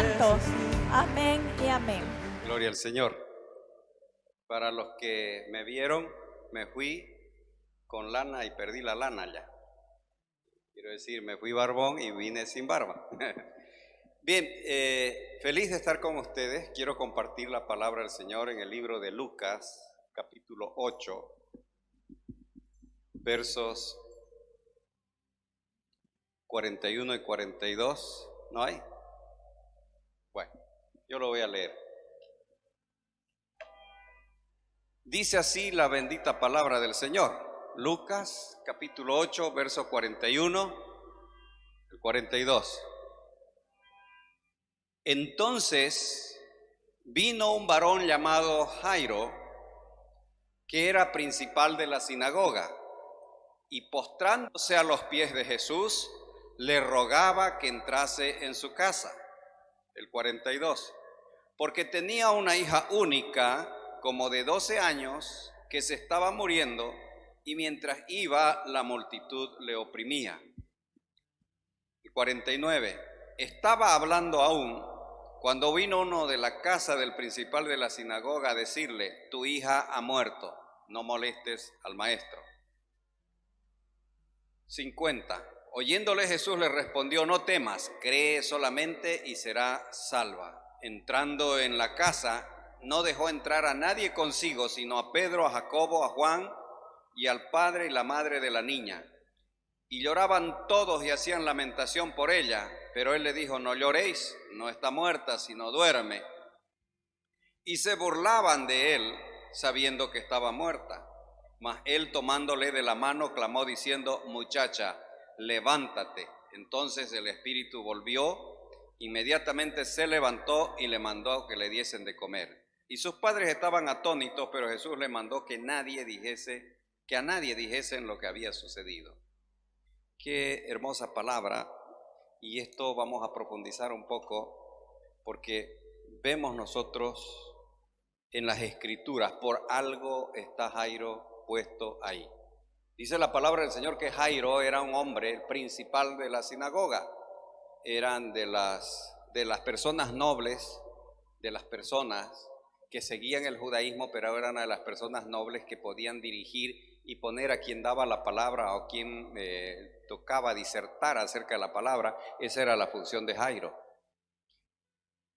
santos. Amén y amén. Gloria al Señor. Para los que me vieron, me fui con lana y perdí la lana ya. Quiero decir, me fui barbón y vine sin barba. Bien, feliz de estar con ustedes. Quiero compartir la palabra del Señor en el libro de Lucas, capítulo 8, versos 41 y 42. ¿No hay? Bueno, yo lo voy a leer. Dice así la bendita palabra del Señor. Lucas, capítulo 8, verso 41 y 42. Entonces vino un varón llamado Jairo, que era principal de la sinagoga, y postrándose a los pies de Jesús, le rogaba que entrase en su casa. El 42. Porque tenía una hija única, como de 12 años, que se estaba muriendo, y mientras iba, la multitud le oprimía. Y 49. Estaba hablando aún, cuando vino uno de la casa del principal de la sinagoga a decirle: tu hija ha muerto, no molestes al maestro. 50. Oyéndole Jesús le respondió: no temas, cree solamente y será salva. Entrando en la casa, no dejó entrar a nadie consigo, sino a Pedro, a Jacobo, a Juan y al padre y la madre de la niña. Y lloraban todos y hacían lamentación por ella, pero él le dijo: no lloréis, no está muerta, sino duerme. Y se burlaban de él, sabiendo que estaba muerta. Mas él, tomándole de la mano, clamó diciendo: muchacha, levántate. Entonces el espíritu volvió, inmediatamente se levantó y le mandó que le diesen de comer. Y sus padres estaban atónitos, pero Jesús le mandó que a nadie dijesen lo que había sucedido. Qué hermosa palabra, y esto vamos a profundizar un poco, porque vemos nosotros en las Escrituras, por algo está Jairo puesto ahí. Dice la palabra del Señor que Jairo era un hombre principal de la sinagoga. Eran de las personas nobles, de las personas que seguían el judaísmo, pero eran de las personas nobles que podían dirigir y poner a quien daba la palabra o quien tocaba disertar acerca de la palabra. Esa era la función de Jairo.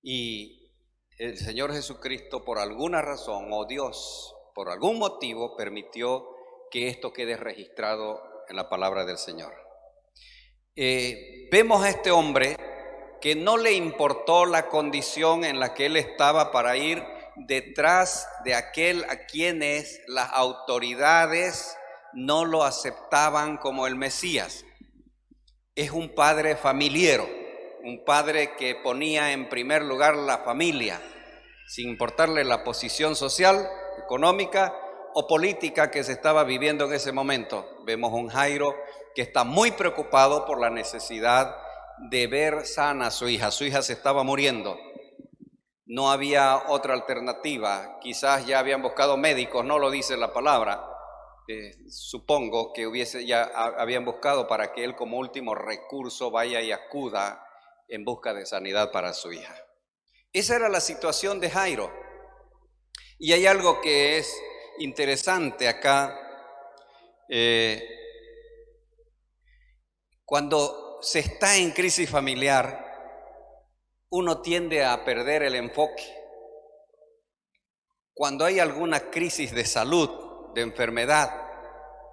Y el Señor Jesucristo, por alguna razón, o Dios, por algún motivo, permitió que esto quede registrado en la palabra del Señor. Vemos a este hombre que no le importó la condición en la que él estaba para ir detrás de aquel a quienes las autoridades no lo aceptaban como el Mesías. Es un padre familiero, un padre que ponía en primer lugar la familia, sin importarle la posición social, económica o política que se estaba viviendo en ese momento. Vemos un Jairo que está muy preocupado por la necesidad de ver sana a su hija. Su hija se estaba muriendo. No había otra alternativa. Quizás ya habían buscado médicos, no lo dice la palabra. Supongo que ya habían buscado para que él como último recurso vaya y acuda en busca de sanidad para su hija. Esa era la situación de Jairo. Y hay algo que es interesante acá. Cuando se está en crisis familiar, uno tiende a perder el enfoque. Cuando hay alguna crisis de salud, de enfermedad,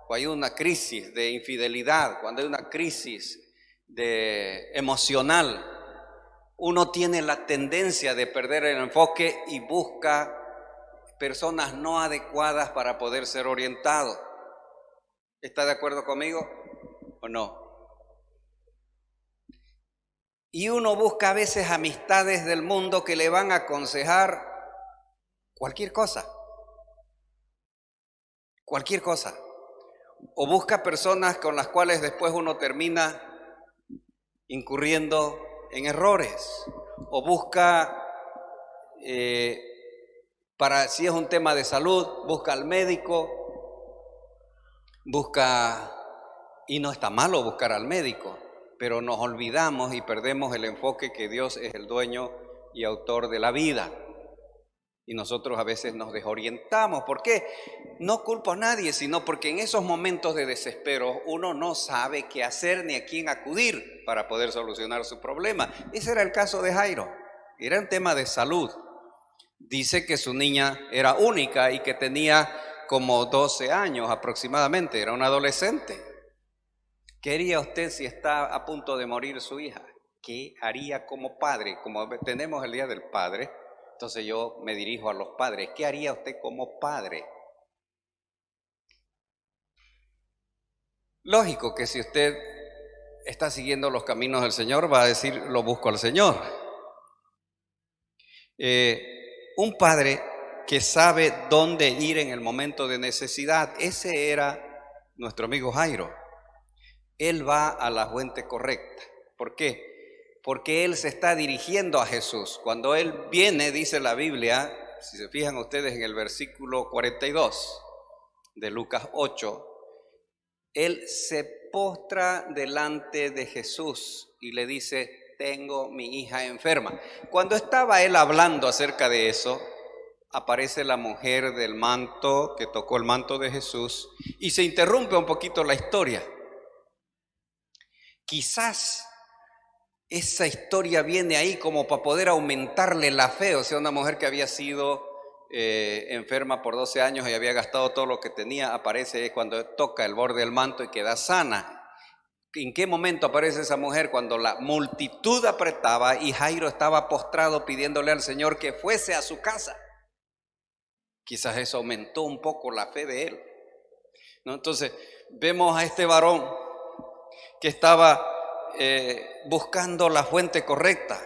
o hay una crisis de infidelidad, cuando hay una crisis emocional, uno tiene la tendencia de perder el enfoque y busca personas no adecuadas para poder ser orientado. ¿Está de acuerdo conmigo o no? Y uno busca a veces amistades del mundo que le van a aconsejar cualquier cosa. Cualquier cosa. O busca personas con las cuales después uno termina incurriendo en errores. O busca, si es un tema de salud, busca al médico, y no está malo buscar al médico, pero nos olvidamos y perdemos el enfoque que Dios es el dueño y autor de la vida. Y nosotros a veces nos desorientamos. ¿Por qué? No culpo a nadie, sino porque en esos momentos de desespero uno no sabe qué hacer ni a quién acudir para poder solucionar su problema. Ese era el caso de Jairo. Era un tema de salud. Dice que su niña era única y que tenía como 12 años aproximadamente, era un adolescente. ¿Qué haría usted si está a punto de morir su hija? ¿Qué haría como padre? Como tenemos el Día del Padre, entonces yo me dirijo a los padres. ¿Qué haría usted como padre? Lógico que si usted está siguiendo los caminos del Señor, va a decir, lo busco al Señor. Un padre que sabe dónde ir en el momento de necesidad, ese era nuestro amigo Jairo. Él va a la fuente correcta. ¿Por qué? Porque él se está dirigiendo a Jesús. Cuando él viene, dice la Biblia, si se fijan ustedes en el versículo 42 de Lucas 8, él se postra delante de Jesús y le dice, tengo mi hija enferma. Cuando estaba él hablando acerca de eso, aparece la mujer del manto que tocó el manto de Jesús y se interrumpe un poquito la historia. Quizás esa historia viene ahí como para poder aumentarle la fe, o sea, una mujer que había sido enferma por 12 años y había gastado todo lo que tenía, aparece cuando toca el borde del manto y queda sana. ¿En qué momento aparece esa mujer? Cuando la multitud apretaba y Jairo estaba postrado pidiéndole al Señor que fuese a su casa. Quizás eso aumentó un poco la fe de él, ¿no? Entonces vemos a este varón que estaba buscando la fuente correcta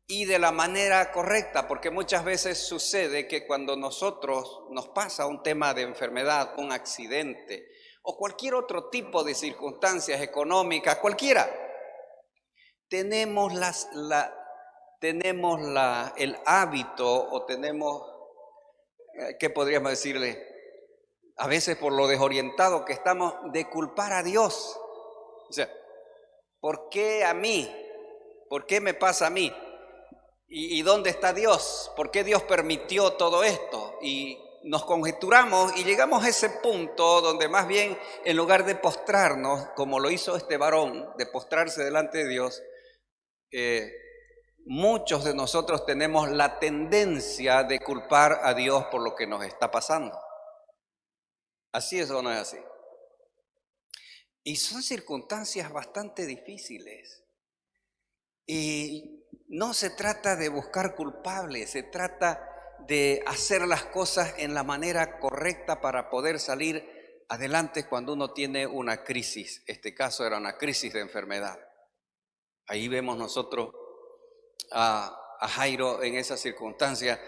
y de la manera correcta, porque muchas veces sucede que cuando nosotros nos pasa un tema de enfermedad, un accidente o cualquier otro tipo de circunstancias económicas, cualquiera, tenemos el hábito o tenemos, ¿qué podríamos decirle? A veces por lo desorientado que estamos, de culpar a Dios. O sea, ¿por qué a mí? ¿Por qué me pasa a mí? ¿Y dónde está Dios? ¿Por qué Dios permitió todo esto? Y nos conjeturamos y llegamos a ese punto donde más bien en lugar de postrarnos, como lo hizo este varón, de postrarse delante de Dios, muchos de nosotros tenemos la tendencia de culpar a Dios por lo que nos está pasando. ¿Así es o no es así? Y son circunstancias bastante difíciles. Y no se trata de buscar culpables, se trata de hacer las cosas en la manera correcta para poder salir adelante cuando uno tiene una crisis. Este caso era una crisis de enfermedad. Ahí vemos nosotros a Jairo en esa circunstancia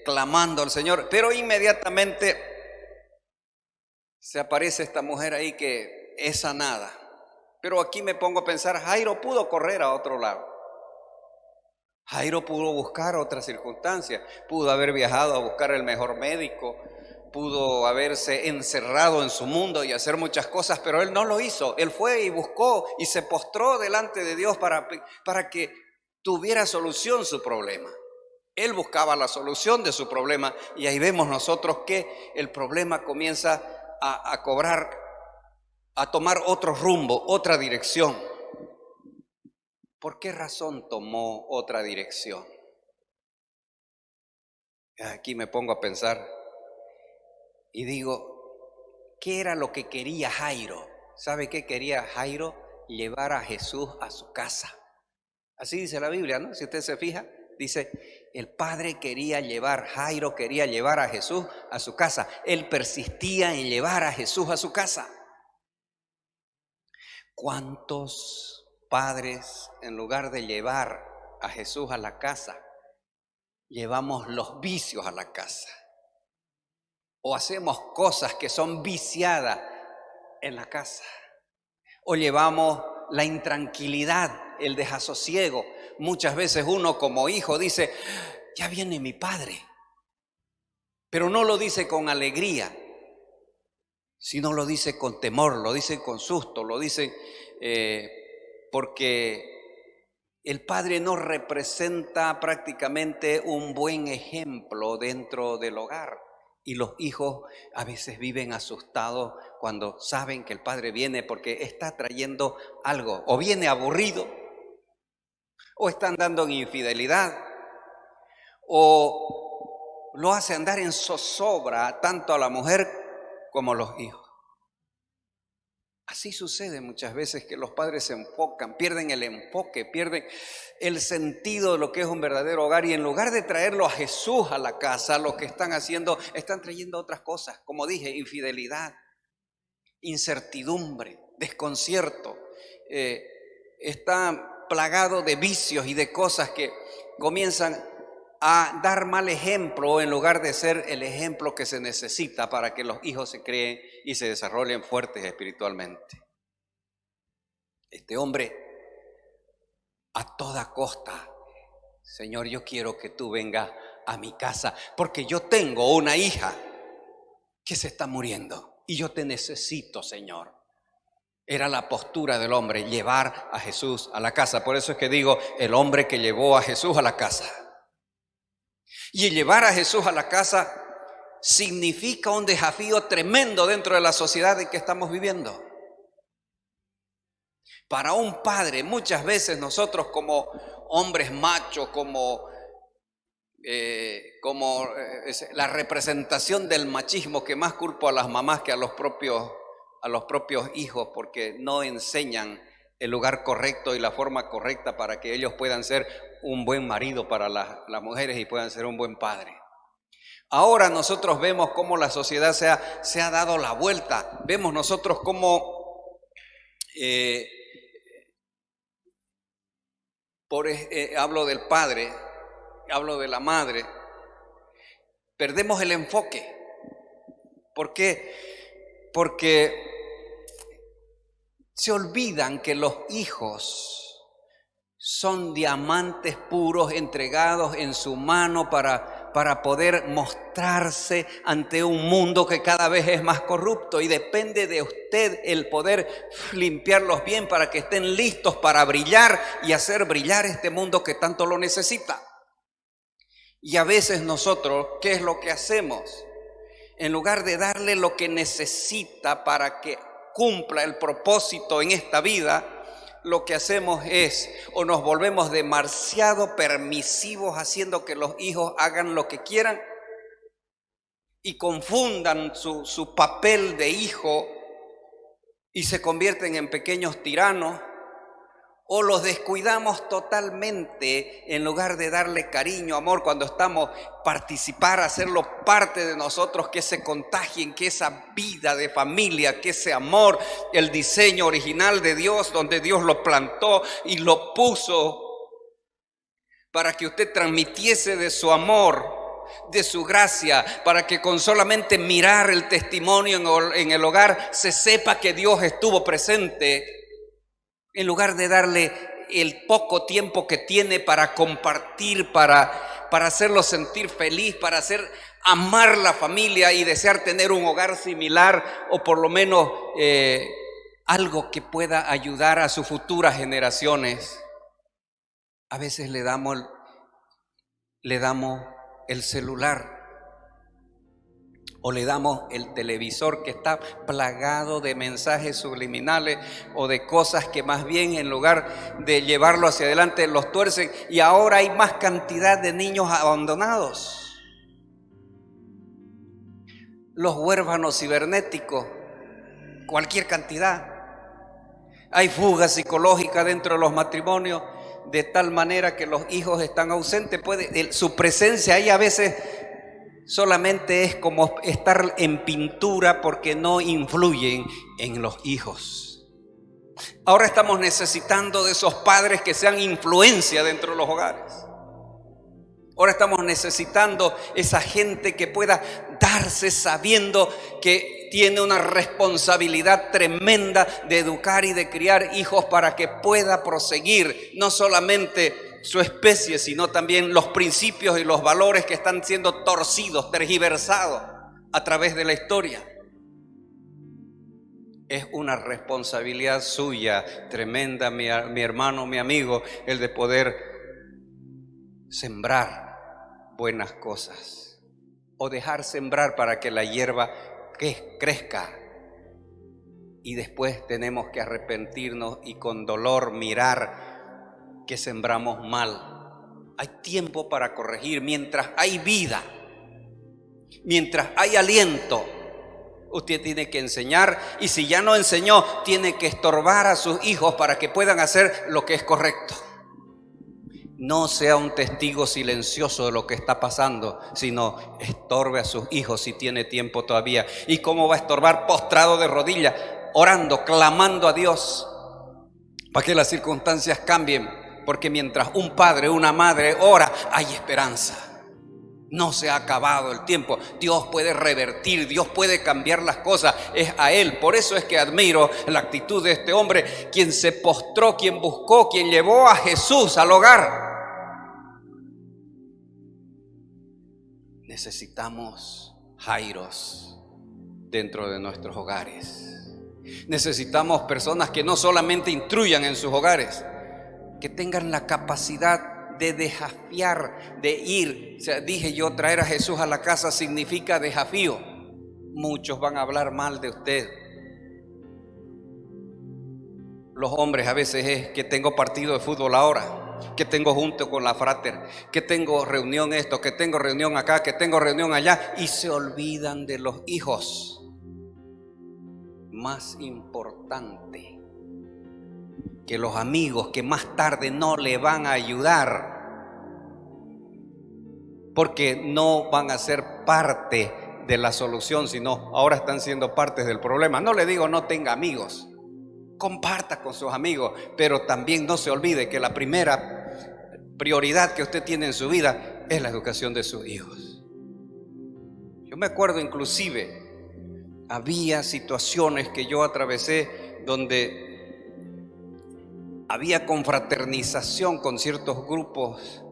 clamando al Señor, pero inmediatamente se aparece esta mujer ahí que es sanada. Pero aquí me pongo a pensar, Jairo pudo correr a otro lado. Jairo pudo buscar otra circunstancia, pudo haber viajado a buscar el mejor médico, pudo haberse encerrado en su mundo y hacer muchas cosas, pero él no lo hizo. Él fue y buscó y se postró delante de Dios para que tuviera solución su problema. Él buscaba la solución de su problema y ahí vemos nosotros que el problema comienza a tomar otro rumbo, otra dirección. ¿Por qué razón tomó otra dirección? Aquí me pongo a pensar y digo, ¿qué era lo que quería Jairo? ¿Sabe qué quería Jairo? Llevar a Jesús a su casa. Así dice la Biblia, ¿no? Si usted se fija, dice, el padre Jairo quería llevar a Jesús a su casa. Él persistía en llevar a Jesús a su casa. ¿Cuántos padres, en lugar de llevar a Jesús a la casa, llevamos los vicios a la casa? O hacemos cosas que son viciadas en la casa. O llevamos la intranquilidad, el desasosiego. Muchas veces uno como hijo dice, ya viene mi padre. Pero no lo dice con alegría, sino lo dice con temor, lo dice con susto, lo dice porque el padre no representa prácticamente un buen ejemplo dentro del hogar. Y los hijos a veces viven asustados cuando saben que el padre viene porque está trayendo algo, o viene aburrido, o está andando en infidelidad, o lo hace andar en zozobra tanto a la mujer como a los hijos. Así sucede muchas veces, que los padres se enfocan, pierden el enfoque, pierden el sentido de lo que es un verdadero hogar, y en lugar de traerlo a Jesús a la casa, lo que están haciendo, están trayendo otras cosas, como dije, infidelidad, incertidumbre, desconcierto, está plagado de vicios y de cosas que comienzan a dar mal ejemplo en lugar de ser el ejemplo que se necesita para que los hijos se creen y se desarrollen fuertes espiritualmente. Este hombre, a toda costa: Señor, yo quiero que tú vengas a mi casa porque yo tengo una hija que se está muriendo y yo te necesito, Señor. Era la postura del hombre, llevar a Jesús a la casa. Por eso es que digo, el hombre que llevó a Jesús a la casa. Y llevar a Jesús a la casa significa un desafío tremendo dentro de la sociedad en que estamos viviendo. Para un padre, muchas veces nosotros como hombres machos, como la representación del machismo, que más culpo a las mamás que a los propios hijos, porque no enseñan el lugar correcto y la forma correcta para que ellos puedan ser un buen marido para las mujeres y puedan ser un buen padre. Ahora nosotros vemos cómo la sociedad se ha dado la vuelta. Vemos nosotros cómo hablo del padre, hablo de la madre, perdemos el enfoque. ¿Por qué? Porque se olvidan que los hijos son diamantes puros entregados en su mano para poder mostrarse ante un mundo que cada vez es más corrupto, y depende de usted el poder limpiarlos bien para que estén listos para brillar y hacer brillar este mundo que tanto lo necesita. Y a veces nosotros, ¿qué es lo que hacemos? En lugar de darle lo que necesita para que cumpla el propósito en esta vida, lo que hacemos es, o nos volvemos demasiado permisivos, haciendo que los hijos hagan lo que quieran y confundan su papel de hijo y se convierten en pequeños tiranos, o los descuidamos totalmente en lugar de darle cariño, amor, cuando estamos participar, hacerlo parte de nosotros, que se contagien, que esa vida de familia, que ese amor, el diseño original de Dios, donde Dios lo plantó y lo puso para que usted transmitiese de su amor, de su gracia, para que con solamente mirar el testimonio en el hogar se sepa que Dios estuvo presente, en lugar de darle el poco tiempo que tiene para compartir, para hacerlo sentir feliz, para amar la familia y desear tener un hogar similar, o por lo menos algo que pueda ayudar a sus futuras generaciones. A veces le damos el celular, o le damos el televisor que está plagado de mensajes subliminales o de cosas que más bien, en lugar de llevarlo hacia adelante, los tuercen. Y ahora hay más cantidad de niños abandonados, los huérfanos cibernéticos, cualquier cantidad. Hay fuga psicológica dentro de los matrimonios, de tal manera que los hijos están ausentes. Su presencia ahí a veces solamente es como estar en pintura, porque no influyen en los hijos. Ahora estamos necesitando de esos padres que sean influencia dentro de los hogares. Ahora estamos necesitando esa gente que pueda darse sabiendo que tiene una responsabilidad tremenda de educar y de criar hijos para que pueda proseguir no solamente su especie, sino también los principios y los valores que están siendo torcidos, tergiversados a través de la historia. Es una responsabilidad suya tremenda, mi hermano, mi amigo, el de poder sembrar buenas cosas o dejar sembrar para que la hierba crezca. Y después tenemos que arrepentirnos y con dolor mirar que sembramos mal. Hay tiempo para corregir mientras hay vida, mientras hay aliento. Usted tiene que enseñar, y si ya no enseñó, tiene que estorbar a sus hijos para que puedan hacer lo que es correcto. No sea un testigo silencioso de lo que está pasando, sino estorbe a sus hijos si tiene tiempo todavía. ¿Y cómo va a estorbar? Postrado de rodillas, orando, clamando a Dios para que las circunstancias cambien, porque mientras un padre, una madre ora, hay esperanza. No se ha acabado el tiempo. Dios puede revertir, Dios puede cambiar las cosas. Es a Él. Por eso es que admiro la actitud de este hombre, quien se postró, quien buscó, quien llevó a Jesús al hogar. Necesitamos Jairos dentro de nuestros hogares. Necesitamos personas que no solamente instruyan en sus hogares, que tengan la capacidad de desafiar, de ir. O sea, dije yo, traer a Jesús a la casa significa desafío. Muchos van a hablar mal de usted. Los hombres a veces es que tengo partido de fútbol ahora, que tengo junto con la frater, que tengo reunión esto, que tengo reunión acá, que tengo reunión allá, y se olvidan de los hijos. Más importante que los amigos que más tarde no le van a ayudar, porque no van a ser parte de la solución, sino ahora están siendo partes del problema. No le digo no tenga amigos, comparta con sus amigos, pero también no se olvide que la primera prioridad que usted tiene en su vida es la educación de sus hijos. Yo me acuerdo inclusive, había situaciones que yo atravesé donde había confraternización con ciertos grupos,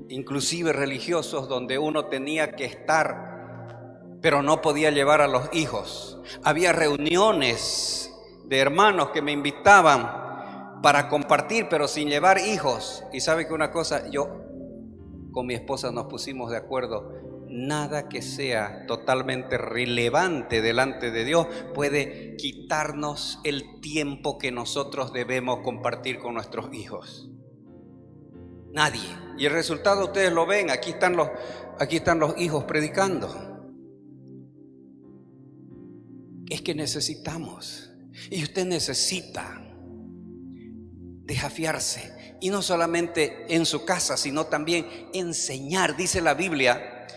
inclusive religiosos, donde uno tenía que estar, pero no podía llevar a los hijos. Había reuniones de hermanos que me invitaban para compartir, pero sin llevar hijos. Y sabe que una cosa, yo con mi esposa nos pusimos de acuerdo: nada que sea totalmente relevante delante de Dios puede quitarnos el tiempo que nosotros debemos compartir con nuestros hijos. Nadie. Y el resultado ustedes lo ven, aquí están los hijos predicando. Es que necesitamos, y usted necesita desafiarse, y no solamente en su casa, sino también enseñar. Dice la Biblia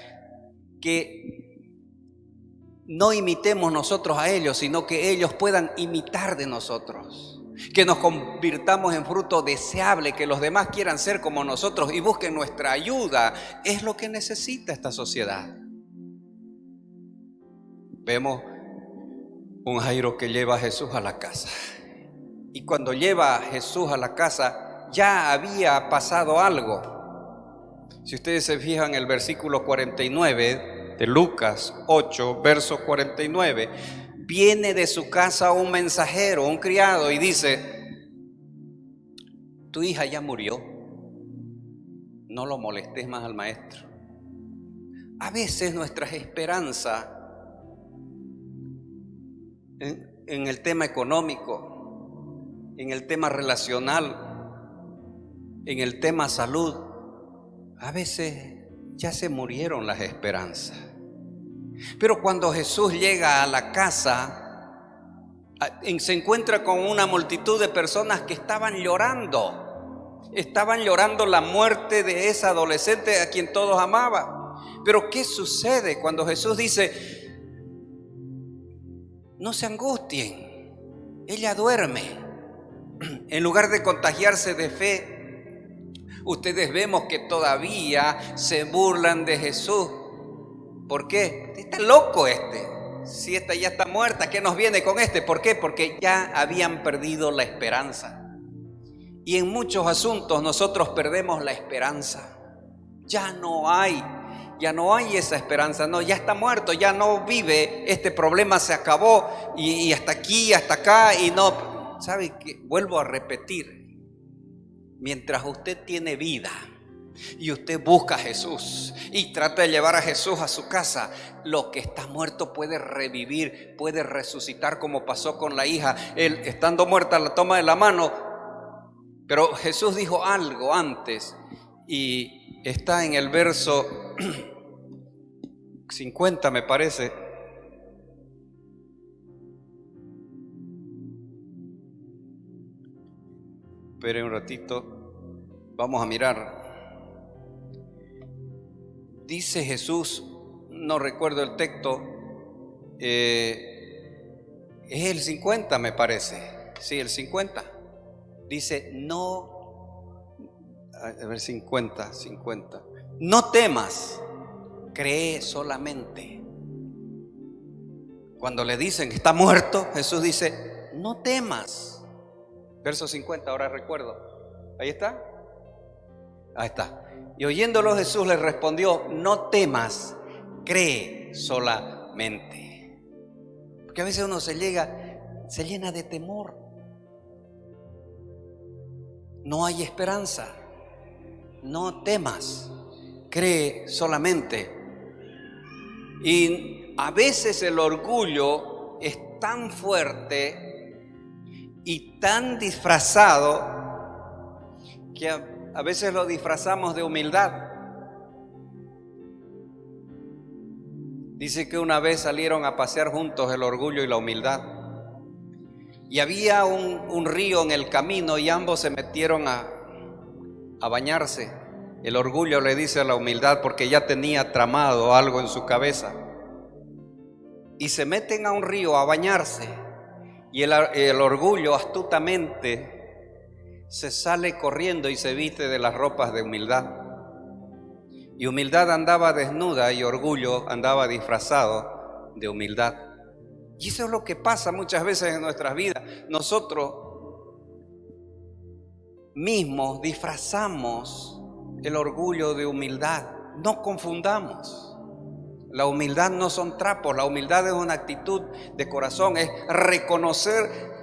que no imitemos nosotros a ellos, sino que ellos puedan imitar de nosotros, que nos convirtamos en fruto deseable, que los demás quieran ser como nosotros y busquen nuestra ayuda. Es lo que necesita esta sociedad. Vemos un Jairo que lleva a Jesús a la casa, y cuando lleva a Jesús a la casa ya había pasado algo. Si ustedes se fijan en el versículo 49 de Lucas 8, verso 49, viene de su casa un mensajero, un criado, y dice: tu hija ya murió, no lo molestes más al maestro. A veces nuestras esperanzas en el tema económico, en el tema relacional, en el tema salud, a veces ya se murieron las esperanzas. Pero cuando Jesús llega a la casa, se encuentra con una multitud de personas que estaban llorando la muerte de esa adolescente a quien todos amaban. Pero ¿qué sucede cuando Jesús dice: no se angustien, ella duerme? En lugar de contagiarse de fe, ustedes vemos que todavía se burlan de Jesús. ¿Por qué? Está loco este. Si esta ya está muerta, ¿qué nos viene con este? ¿Por qué? Porque ya habían perdido la esperanza. Y en muchos asuntos nosotros perdemos la esperanza. Ya no hay ya no hay esa esperanza, no, ya está muerto, ya no vive, este problema se acabó y hasta aquí, hasta acá y no. ¿Sabe qué? Vuelvo a repetir, mientras usted tiene vida y usted busca a Jesús y trata de llevar a Jesús a su casa, lo que está muerto puede revivir, puede resucitar, como pasó con la hija. Él, estando muerta, la toma de la mano, pero Jesús dijo algo antes y está en el verso 50, me parece. Espere un ratito, vamos a mirar. Dice Jesús, no recuerdo el texto, es el 50 me parece, sí, el 50. Dice, no, a ver, 50, no temas, cree solamente. Cuando le dicen que está muerto, Jesús dice, no temas. Verso 50, ahora recuerdo, ahí está. Ahí está. Y oyéndolo Jesús le respondió, no temas, cree solamente. Porque a veces uno se llena de temor. No hay esperanza. No temas, cree solamente. Y a veces el orgullo es tan fuerte y tan disfrazado que a veces lo disfrazamos de humildad. Dice que una vez salieron a pasear juntos el orgullo y la humildad. Y había un río en el camino y ambos se metieron a bañarse. El orgullo le dice a la humildad porque ya tenía tramado algo en su cabeza. Y se meten a un río a bañarse. Y el orgullo astutamente se sale corriendo y se viste de las ropas de humildad. Y humildad andaba desnuda y orgullo andaba disfrazado de humildad. Y eso es lo que pasa muchas veces en nuestras vidas. Nosotros mismos disfrazamos el orgullo de humildad. No confundamos. La humildad no son trapos, la humildad es una actitud de corazón, es reconocer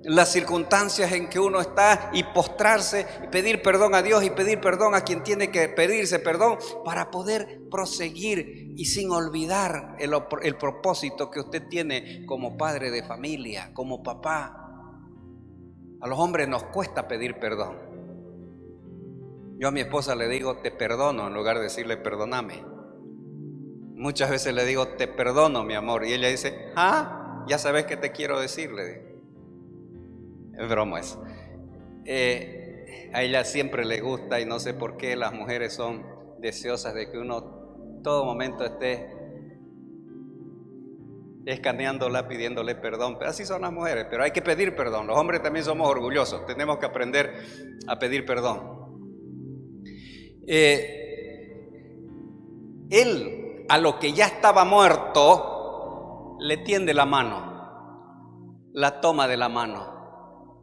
las circunstancias en que uno está y postrarse y pedir perdón a Dios y pedir perdón a quien tiene que pedirse perdón para poder proseguir y sin olvidar el propósito que usted tiene como padre de familia, como papá. A los hombres nos cuesta pedir perdón. Yo a mi esposa le digo te perdono en lugar de decirle perdóname. Muchas veces le digo te perdono mi amor y ella dice ya sabes qué te quiero decir, le digo. Es broma eso. A ella siempre le gusta y no sé por qué las mujeres son deseosas de que uno todo momento esté escaneándola, pidiéndole perdón. Pero así son las mujeres, pero hay que pedir perdón. Los hombres también somos orgullosos, tenemos que aprender a pedir perdón. Él, a lo que ya estaba muerto, le tiende la mano, la toma de la mano.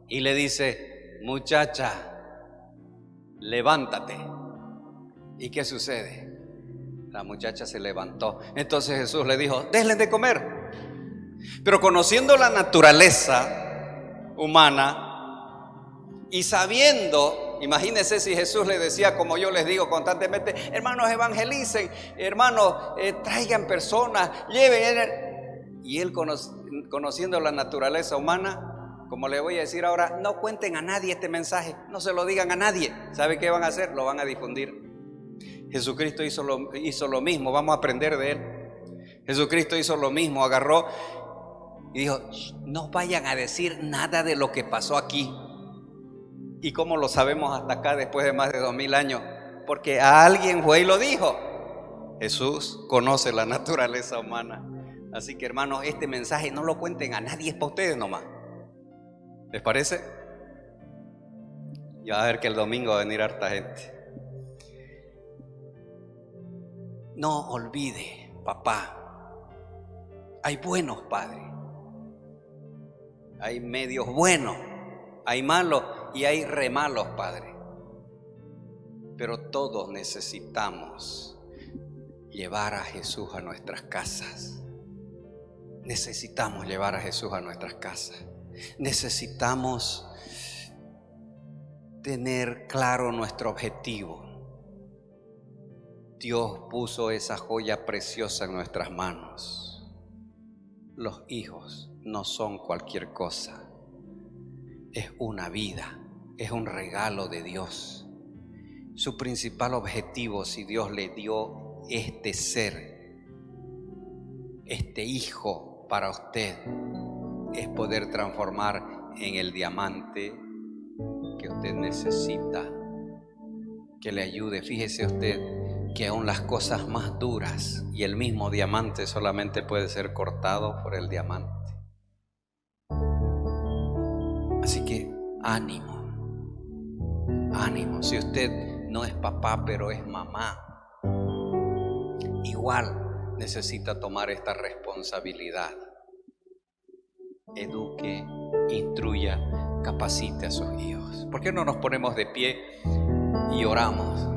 Y le dice, muchacha, levántate. ¿Y qué sucede? La muchacha se levantó. Entonces Jesús le dijo, denle de comer. Pero conociendo la naturaleza humana y sabiendo, imagínense si Jesús le decía como yo les digo constantemente, hermanos evangelicen, hermanos traigan personas, lleven. Y él conociendo la naturaleza humana, como le voy a decir ahora, no cuenten a nadie este mensaje, no se lo digan a nadie. ¿Sabe qué van a hacer? Lo van a difundir. Jesucristo hizo lo mismo, vamos a aprender de él. Jesucristo hizo lo mismo, agarró y dijo, no vayan a decir nada de lo que pasó aquí. ¿Y cómo lo sabemos hasta acá después de más de 2000 años? Porque a alguien fue y lo dijo. Jesús conoce la naturaleza humana. Así que hermanos, este mensaje no lo cuenten a nadie, es para ustedes nomás. ¿Les parece? Ya va a ver que el domingo va a venir harta gente. No olvide, papá, hay buenos padres, hay medios buenos, hay malos y hay re malos padres. Pero todos necesitamos llevar a Jesús a nuestras casas. Necesitamos llevar a Jesús a nuestras casas. Necesitamos tener claro nuestro objetivo. Dios puso esa joya preciosa en nuestras manos. Los hijos no son cualquier cosa. Es una vida, es un regalo de Dios. Su principal objetivo, si Dios le dio este ser, este hijo para usted, es poder transformar en el diamante que usted necesita, que le ayude. Fíjese usted que aún las cosas más duras, y el mismo diamante solamente puede ser cortado por el diamante. Así que ánimo, ánimo. Si usted no es papá pero es mamá, igual necesita tomar esta responsabilidad. Eduque, instruya, capacite a sus hijos. ¿Por qué no nos ponemos de pie y oramos?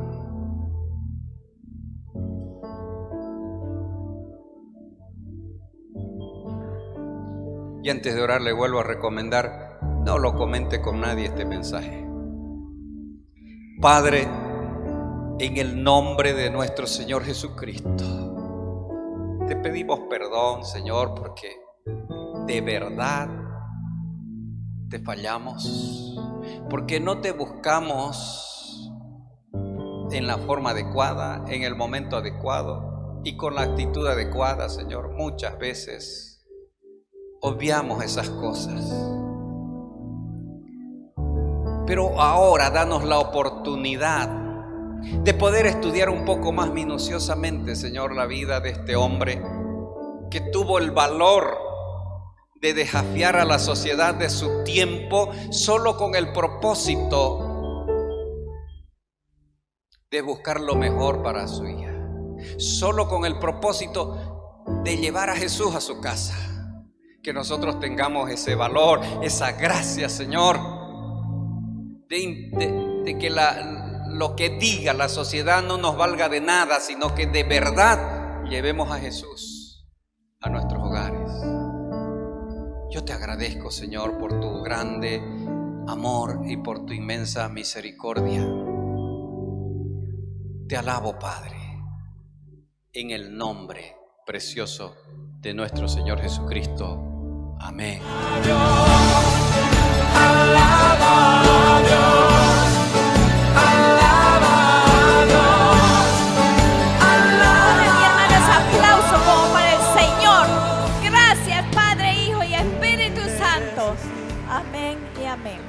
Y antes de orar le vuelvo a recomendar, no lo comente con nadie este mensaje. Padre, en el nombre de nuestro Señor Jesucristo, te pedimos perdón, Señor, porque de verdad te fallamos, porque no te buscamos en la forma adecuada, en el momento adecuado y con la actitud adecuada, Señor. Muchas veces obviamos esas cosas, pero ahora danos la oportunidad de poder estudiar un poco más minuciosamente, Señor, la vida de este hombre que tuvo el valor de desafiar a la sociedad de su tiempo solo con el propósito de buscar lo mejor para su hija, solo con el propósito de llevar a Jesús a su casa. Que nosotros tengamos ese valor, esa gracia, Señor, de que lo que diga la sociedad no nos valga de nada, sino que de verdad llevemos a Jesús a nuestros hogares. Yo te agradezco, Señor, por tu grande amor y por tu inmensa misericordia. Te alabo, Padre, en el nombre precioso de nuestro Señor Jesucristo. Amén. Aplauso como para el Señor. Gracias, Padre, Hijo y Espíritu Santo. Amén y amén.